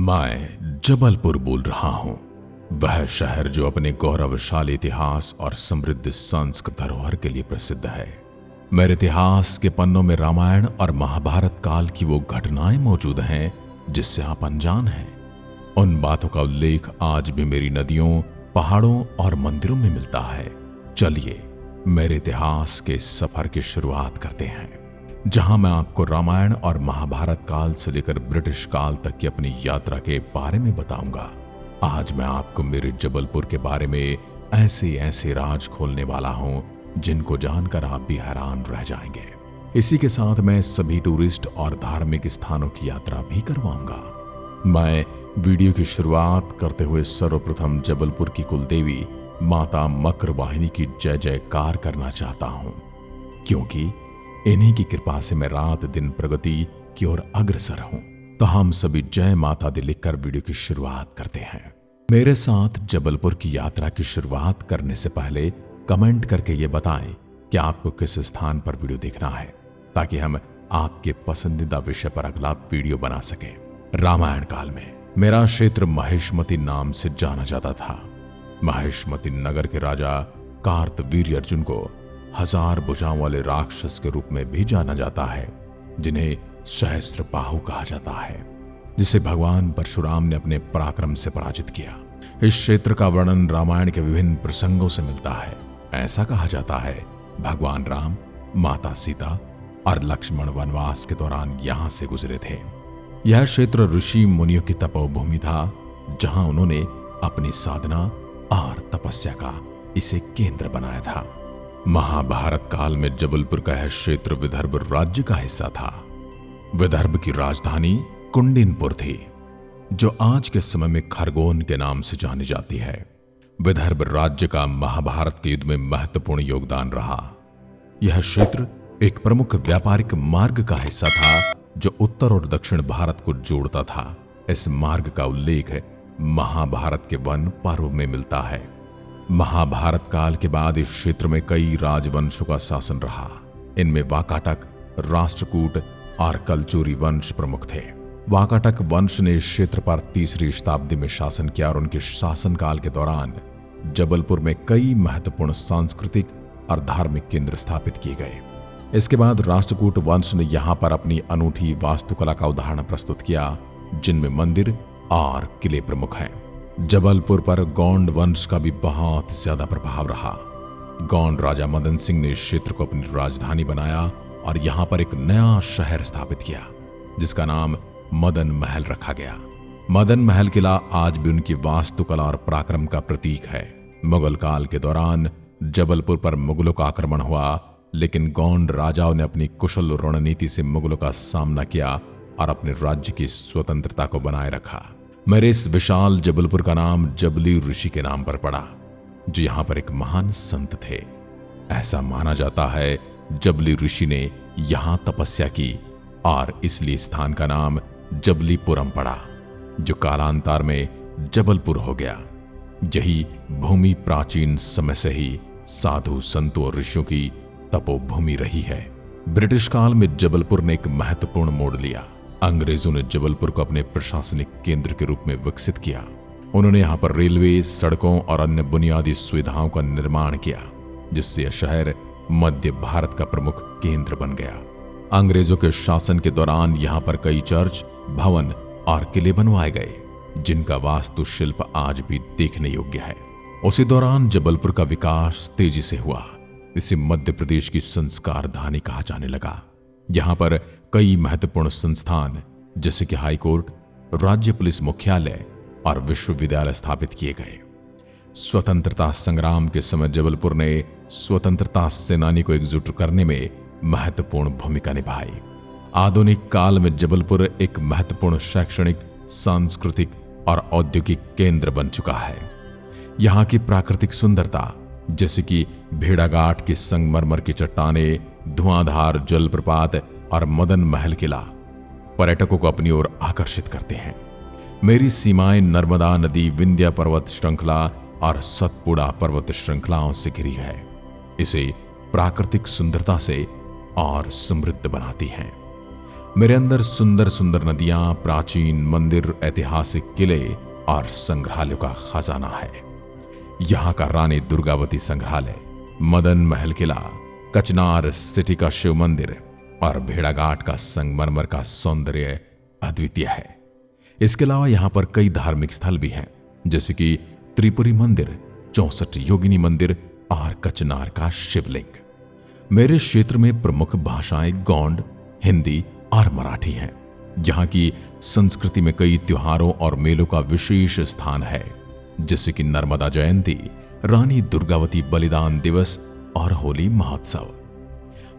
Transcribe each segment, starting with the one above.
मैं जबलपुर बोल रहा हूं, वह शहर जो अपने गौरवशाली इतिहास और समृद्ध सांस्कृतिक धरोहर के लिए प्रसिद्ध है। मेरे इतिहास के पन्नों में रामायण और महाभारत काल की वो घटनाएं मौजूद हैं जिससे आप अनजान हैं। उन बातों का उल्लेख आज भी मेरी नदियों, पहाड़ों और मंदिरों में मिलता है। चलिए मेरे इतिहास के सफर की शुरुआत करते हैं, जहां मैं आपको रामायण और महाभारत काल से लेकर ब्रिटिश काल तक की अपनी यात्रा के बारे में बताऊंगा। आज मैं आपको मेरे जबलपुर के बारे में ऐसे ऐसे राज खोलने वाला हूं जिनको जानकर आप भी हैरान रह जाएंगे। इसी के साथ मैं सभी टूरिस्ट और धार्मिक स्थानों की यात्रा भी करवाऊंगा। मैं वीडियो की शुरुआत करते हुए सर्वप्रथम जबलपुर की कुलदेवी माता मकर वाहिनी की जय जयकार करना चाहता हूं, क्योंकि इन्हीं की कृपा से मैं रात दिन प्रगति की ओर अग्रसर हूं। तो हम सभी जय माता दी लिखकर वीडियो की शुरुआत करते हैं। मेरे साथ जबलपुर की यात्रा की शुरुआत करने से पहले कमेंट करके ये बताएं कि आपको किस स्थान पर वीडियो देखना है, ताकि हम आपके पसंदीदा विषय पर अगला वीडियो बना सकें। रामायण काल में मेरा क्षेत्र महेशमती नाम से जाना जाता था। महेशमती नगर के राजा कार्तवीर्य अर्जुन को 1000 भुजाओं वाले राक्षस के रूप में भी जाना जाता है, जिन्हें सहस्त्रबाहु कहा जाता है, जिसे भगवान परशुराम ने अपने पराक्रम से पराजित किया। इस क्षेत्र का वर्णन रामायण के विभिन्न प्रसंगों से मिलता है। ऐसा कहा जाता है भगवान राम, माता सीता और लक्ष्मण वनवास के दौरान यहां से गुजरे थे। यह क्षेत्र ऋषि मुनियों की तपोभूमि था, जहां उन्होंने अपनी साधना और तपस्या का इसे केंद्र बनाया था। महाभारत काल में जबलपुर का यह क्षेत्र विदर्भ राज्य का हिस्सा था। विदर्भ की राजधानी कुंडिनपुर थी, जो आज के समय में खरगोन के नाम से जानी जाती है। विदर्भ राज्य का महाभारत के युद्ध में महत्वपूर्ण योगदान रहा। यह क्षेत्र एक प्रमुख व्यापारिक मार्ग का हिस्सा था, जो उत्तर और दक्षिण भारत को जोड़ता था। इस मार्ग का उल्लेख महाभारत के वन पर्व में मिलता है। महाभारत काल के बाद इस क्षेत्र में कई राजवंशों का शासन रहा। इनमें वाकाटक, राष्ट्रकूट और कलचुरी वंश प्रमुख थे। वाकाटक वंश ने इस क्षेत्र पर 3री शताब्दी में शासन किया और उनके शासनकाल के दौरान जबलपुर में कई महत्वपूर्ण सांस्कृतिक और धार्मिक केंद्र स्थापित किए गए। इसके बाद राष्ट्रकूट वंश ने यहां पर अपनी अनूठी वास्तुकला का उदाहरण प्रस्तुत किया, जिनमें मंदिर और किले प्रमुख हैं। जबलपुर पर गोंड वंश का भी बहुत ज्यादा प्रभाव रहा। गोंड राजा मदन सिंह ने इस क्षेत्र को अपनी राजधानी बनाया और यहां पर एक नया शहर स्थापित किया, जिसका नाम मदन महल रखा गया। मदन महल किला आज भी उनकी वास्तुकला और पराक्रम का प्रतीक है। मुगल काल के दौरान जबलपुर पर मुगलों का आक्रमण हुआ, लेकिन गोंड राजाओं ने अपनी कुशल रणनीति से मुगलों का सामना किया और अपने राज्य की स्वतंत्रता को बनाए रखा। मेरे इस विशाल जबलपुर का नाम जबली ऋषि के नाम पर पड़ा, जो यहां पर एक महान संत थे। ऐसा माना जाता है जबली ऋषि ने यहां तपस्या की और इसलिए स्थान का नाम जबलीपुरम पड़ा, जो कालांतर में जबलपुर हो गया। यही भूमि प्राचीन समय से ही साधु संतों और ऋषियों की तपोभूमि रही है। ब्रिटिश काल में जबलपुर ने एक महत्वपूर्ण मोड़ लिया। अंग्रेजों ने जबलपुर को अपने प्रशासनिक केंद्र के रूप में विकसित किया। उन्होंने यहां पर रेलवे, सड़कों और अन्य बुनियादी सुविधाओं का निर्माण किया, जिससे यह शहर मध्य भारत का प्रमुख केंद्र बन गया। अंग्रेजों के शासन के दौरान यहां पर कई चर्च, भवन और किले बनवाए गए, जिनका वास्तुशिल्प आज भी देखने योग्य है। उसी दौरान जबलपुर का विकास तेजी से हुआ। इसे मध्य प्रदेश की संस्कार धानी कहा जाने लगा। यहां पर कई महत्वपूर्ण संस्थान जैसे कि हाई कोर्ट, राज्य पुलिस मुख्यालय और विश्वविद्यालय स्थापित किए गए। स्वतंत्रता संग्राम के समय जबलपुर ने स्वतंत्रता सेनानी को एकजुट करने में महत्वपूर्ण भूमिका निभाई। आधुनिक काल में जबलपुर एक महत्वपूर्ण शैक्षणिक, सांस्कृतिक और औद्योगिक केंद्र बन चुका है। यहाँ की प्राकृतिक सुंदरता, जैसे कि भेड़ाघाट की संगमरमर की चट्टानें, धुआंधार जलप्रपात और मदन महल किला पर्यटकों को अपनी ओर आकर्षित करते हैं। मेरी सीमाएं नर्मदा नदी, विंध्य पर्वत श्रृंखला और सतपुड़ा पर्वत श्रृंखलाओं से घिरी है। इसे प्राकृतिक सुंदरता से और समृद्ध बनाती हैं। मेरे अंदर सुंदर सुंदर नदियां, प्राचीन मंदिर, ऐतिहासिक किले और संग्रहालयों का खजाना है। यहां का रानी दुर्गावती संग्रहालय, मदन महल किला, कचनार सिटी का शिव मंदिर और भेड़ाघाट का संगमरमर का सौंदर्य अद्वितीय है। इसके अलावा यहां पर कई धार्मिक स्थल भी हैं, जैसे कि त्रिपुरी मंदिर, 64 योगिनी मंदिर और कचनार का शिवलिंग। मेरे क्षेत्र में प्रमुख भाषाएं गोंड, हिंदी और मराठी हैं। यहाँ की संस्कृति में कई त्योहारों और मेलों का विशेष स्थान है, जैसे कि नर्मदा जयंती, रानी दुर्गावती बलिदान दिवस और होली महोत्सव।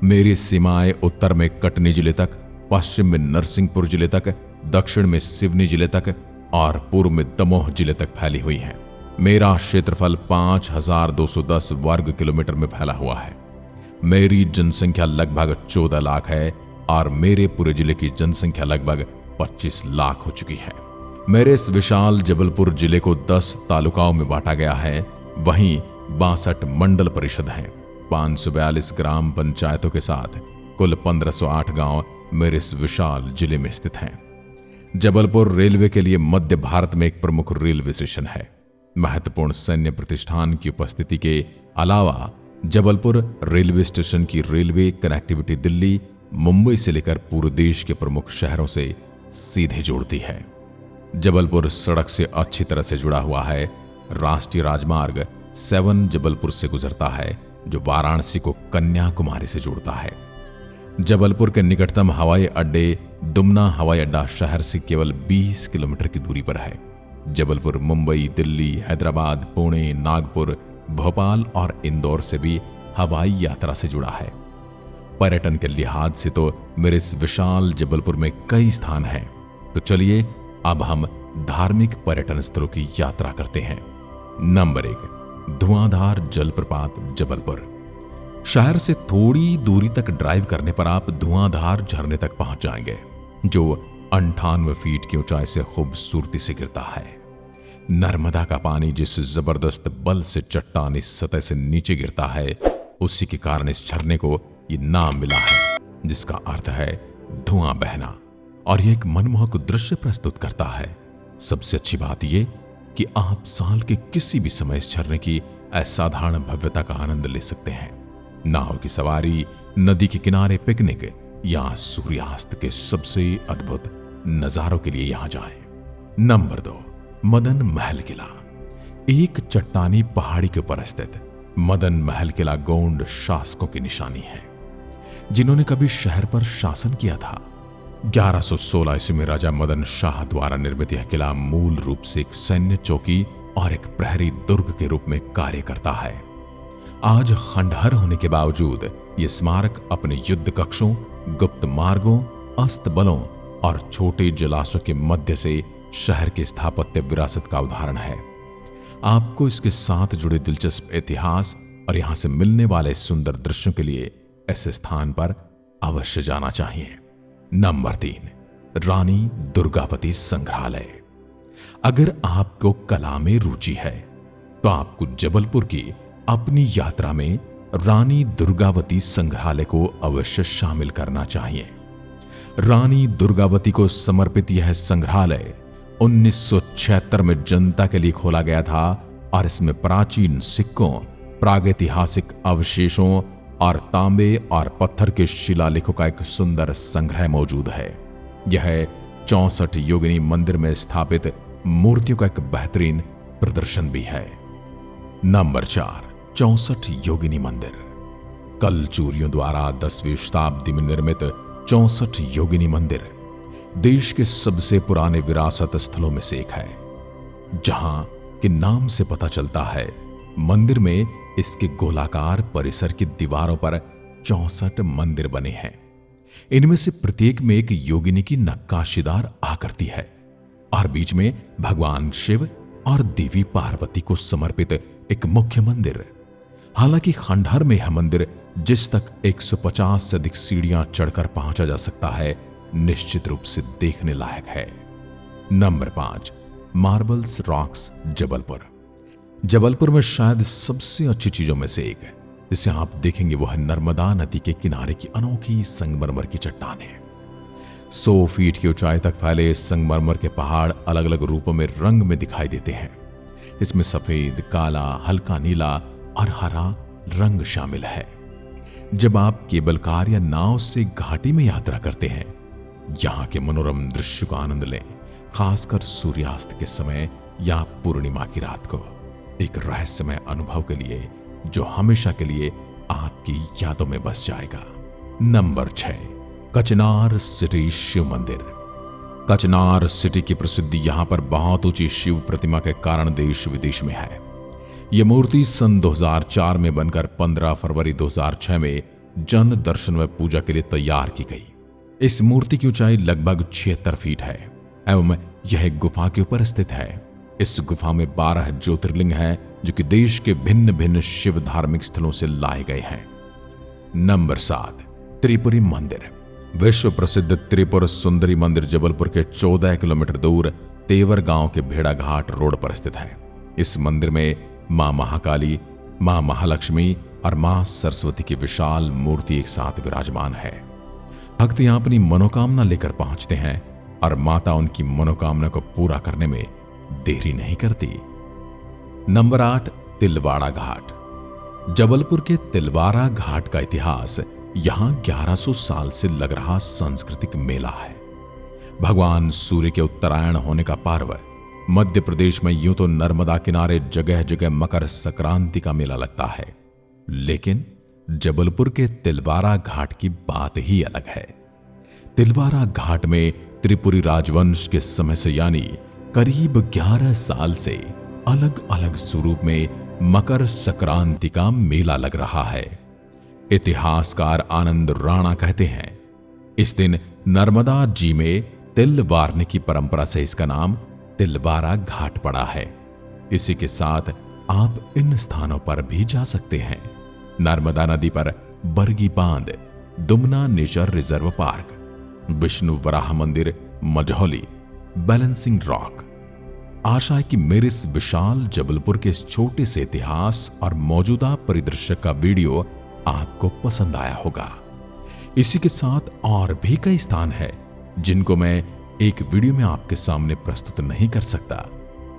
मेरी सीमाएं उत्तर में कटनी जिले तक, पश्चिम में नरसिंहपुर जिले तक, दक्षिण में सिवनी जिले तक और पूर्व में दमोह जिले तक फैली हुई हैं। मेरा क्षेत्रफल 5210 वर्ग किलोमीटर में फैला हुआ है। मेरी जनसंख्या लगभग 14 लाख है और मेरे पूरे जिले की जनसंख्या लगभग 25 लाख हो चुकी है। मेरे इस विशाल जबलपुर जिले को 10 तालुकाओं में बांटा गया है। वहीं 62 मंडल परिषद हैं। 542 ग्राम पंचायतों के साथ कुल 1508 गांव मेरे इस विशाल जिले में स्थित हैं। जबलपुर रेलवे के लिए मध्य भारत में एक प्रमुख रेलवे स्टेशन है। महत्वपूर्ण सैन्य प्रतिष्ठान की उपस्थिति के अलावा जबलपुर रेलवे स्टेशन की रेलवे कनेक्टिविटी दिल्ली, मुंबई से लेकर पूरे देश के प्रमुख शहरों से सीधे जोड़ती है। जबलपुर सड़क से अच्छी तरह से जुड़ा हुआ है। राष्ट्रीय राजमार्ग 7 जबलपुर से गुजरता है, जो वाराणसी को कन्याकुमारी से जोड़ता है। जबलपुर के निकटतम हवाई अड्डे दुमना हवाई अड्डा शहर से केवल 20 किलोमीटर की दूरी पर है। जबलपुर मुंबई, दिल्ली, हैदराबाद, पुणे, नागपुर, भोपाल और इंदौर से भी हवाई यात्रा से जुड़ा है। पर्यटन के लिहाज से तो मेरे इस विशाल जबलपुर में कई स्थान हैं। तो चलिए अब हम धार्मिक पर्यटन स्थलों की यात्रा करते हैं। नंबर 1, धुआंधार जलप्रपात जबलपुर। शहर से थोड़ी दूरी तक ड्राइव करने पर आप धुआंधार झरने तक पहुंच जाएंगे, जो 98 फीट की ऊंचाई से खूबसूरती से गिरता है। नर्मदा का पानी जिस जबरदस्त बल से चट्टानी सतह से नीचे गिरता है, उसी के कारण इस झरने को ये नाम मिला है, जिसका अर्थ है धुआं बहना। और यह एक मनमोहक दृश्य प्रस्तुत करता है। सबसे अच्छी बात यह कि आप साल के किसी भी समय इस झरने की असाधारण भव्यता का आनंद ले सकते हैं। नाव की सवारी, नदी के किनारे पिकनिक या सूर्यास्त के सबसे अद्भुत नजारों के लिए यहां जाएं। नंबर 2, मदन महल किला। एक चट्टानी पहाड़ी के ऊपर स्थित मदन महल किला गोंड शासकों की निशानी है, जिन्होंने कभी शहर पर शासन किया था। 1116 ईस्वी में राजा मदन शाह द्वारा निर्मित यह किला मूल रूप से एक सैन्य चौकी और एक प्रहरी दुर्ग के रूप में कार्य करता है। आज खंडहर होने के बावजूद यह स्मारक अपने युद्ध कक्षों, गुप्त मार्गों, अस्त बलों और छोटे जलाशयों के मध्य से शहर की स्थापत्य विरासत का उदाहरण है। आपको इसके साथ जुड़े दिलचस्प इतिहास और यहां से मिलने वाले सुंदर दृश्यों के लिए ऐसे स्थान पर अवश्य जाना चाहिए। नंबर 3, रानी दुर्गावती संग्रहालय। अगर आपको कला में रुचि है तो आपको जबलपुर की अपनी यात्रा में रानी दुर्गावती संग्रहालय को अवश्य शामिल करना चाहिए। रानी दुर्गावती को समर्पित यह संग्रहालय 1976 में जनता के लिए खोला गया था और इसमें प्राचीन सिक्कों, प्रागैतिहासिक अवशेषों और तांबे और पत्थर के शिलालेखों का एक सुंदर संग्रह मौजूद है। यह 64 योगिनी मंदिर में स्थापित मूर्तियों का एक बेहतरीन प्रदर्शन भी है। नंबर 4, 64 योगिनी मंदिर। कलचूरियों द्वारा 10वीं शताब्दी में निर्मित 64 योगिनी मंदिर देश के सबसे पुराने विरासत स्थलों में से एक है। जहां के नाम से पता चलता है, मंदिर में इसके गोलाकार परिसर की दीवारों पर 64 मंदिर बने हैं। इनमें से प्रत्येक में एक योगिनी की नक्काशीदार आकृति है और बीच में भगवान शिव और देवी पार्वती को समर्पित एक मुख्य मंदिर। हालांकि खंडहर में यह मंदिर, जिस तक 150 से अधिक सीढ़ियां चढ़कर पहुंचा जा सकता है, निश्चित रूप से देखने लायक है। Number 5, marbles rocks Jabalpur. Jabalpur में शायद सबसे अच्छी चीजों में से एक जिसे आप देखेंगे वो है नर्मदा नदी के किनारे की अनोखी संगमरमर की चट्टानें। 100 फीट की ऊंचाई तक फैले संगमरमर के पहाड़ अलग अलग रूपों में रंग में दिखाई देते हैं। इसमें सफेद, काला, हल्का नीला और हरा रंग शामिल है। जब आप केबल कार या नाव से घाटी में यात्रा करते हैं, यहां के मनोरम दृश्य का आनंद लें, खासकर सूर्यास्त के समय या पूर्णिमा की रात को, एक रहस्यमय अनुभव के लिए जो हमेशा के लिए आपकी यादों में बस जाएगा। नंबर 6, कचनार सिटी शिव मंदिर। कचनार सिटी की प्रसिद्धि यहां पर बहुत ऊंची शिव प्रतिमा के कारण देश विदेश में है। यह मूर्ति सन 2004 में बनकर 15 फरवरी 2006 में जन दर्शन व पूजा के लिए तैयार की गई। इस मूर्ति की ऊंचाई लगभग 76 फीट है एवं यह एक गुफा के ऊपर स्थित है। इस गुफा में 12 ज्योतिर्लिंग है जो कि देश के भिन्न भिन्न शिव धार्मिक स्थलों से लाए गए हैं। नंबर 7, त्रिपुरी मंदिर। विश्व प्रसिद्ध त्रिपुर सुंदरी मंदिर जबलपुर के 14 किलोमीटर दूर तेवर गांव के भेड़ाघाट रोड पर स्थित है। इस मंदिर में मां महाकाली, मां महालक्ष्मी और मां सरस्वती की विशाल मूर्ति एक साथ विराजमान है। भक्त यहां अपनी मनोकामना लेकर पहुंचते हैं और माता उनकी मनोकामना को पूरा करने में देरी नहीं करती। नंबर 8, तिलवाड़ा घाट। जबलपुर के तिलवाड़ा घाट का इतिहास यहां 1100 साल से लग रहा सांस्कृतिक मेला है। भगवान सूर्य के उत्तरायण होने का पर्व मध्य प्रदेश में यूं तो नर्मदा किनारे जगह जगह मकर संक्रांति का मेला लगता है, लेकिन जबलपुर के तिलवाड़ा घाट की बात ही अलग है। तिलवाड़ा घाट में त्रिपुरी राजवंश के समय से यानी करीब 11 साल से अलग अलग स्वरूप में मकर संक्रांति का मेला लग रहा है। इतिहासकार आनंद राणा कहते हैं, इस दिन नर्मदा जी में तिल वारने की परंपरा से इसका नाम तिलवाड़ा घाट पड़ा है। इसी के साथ आप इन स्थानों पर भी जा सकते हैं। नर्मदा नदी पर बरगी बांध, Dumna nature reserve park, Vishnu Varaha मंदिर मझौली, बैलेंसिंग रॉक। आशा है कि मेरे इस विशाल जबलपुर के इस छोटे से इतिहास और मौजूदा परिदृश्य का वीडियो आपको पसंद आया होगा। इसी के साथ और भी कई स्थान हैं जिनको मैं एक वीडियो में आपके सामने प्रस्तुत नहीं कर सकता।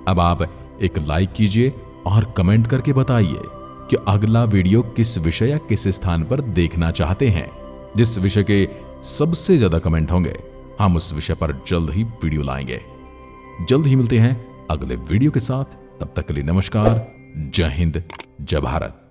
अब आप एक लाइक कीजिए और कमेंट करके बताइए कि अगला वीडियो किस विषय या किस स्थान पर देखना चाहते हैं। जिस विषय के सबसे ज्यादा कमेंट होंगे हम उस विषय पर जल्द ही वीडियो लाएंगे। जल्द ही मिलते हैं अगले वीडियो के साथ। तब तक के लिए नमस्कार, जय हिंद, जय भारत।